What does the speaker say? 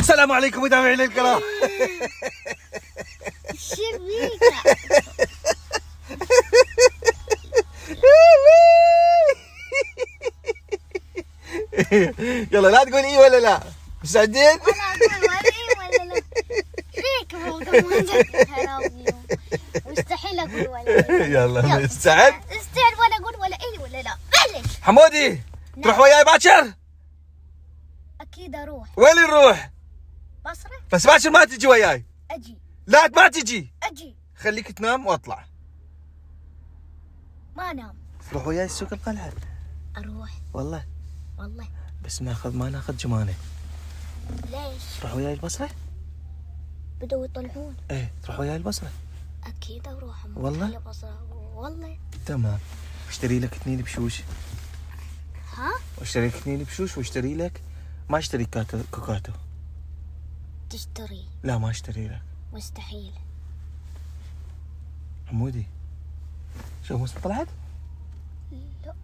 السلام عليكم متابعين الكرام. يلا لا تقول اي ولا لا. مستعدين؟ ولا اقول ولا اي ولا لا. فيك مستحيل اقول ولا اي. يلا مستعد؟ استعد ولا اقول ولا اي ولا لا. بلش. حمودي تروح وياي باكر؟ اكيد اروح. وين نروح؟ بصرة. بس باكر ما تجي وياي. اجي. لا ما تجي. اجي. خليك تنام واطلع. ما انام. تروح وياي سوق القلعة. اروح. والله والله. بس ما ناخذ جمانة. ليش؟ تروح وياي البصرة؟ بدو يطلعون. ايه تروح وياي البصرة؟ اكيد اروح. والله؟ والله. تمام. اشتري لك 2 بشوش. ها؟ اشتري لك 2 بشوش واشتري لك ما اشتري كوكاتو. تشتري؟ لا ما اشتري لك. مستحيل. حمودي شوف مو طلعت؟ لا.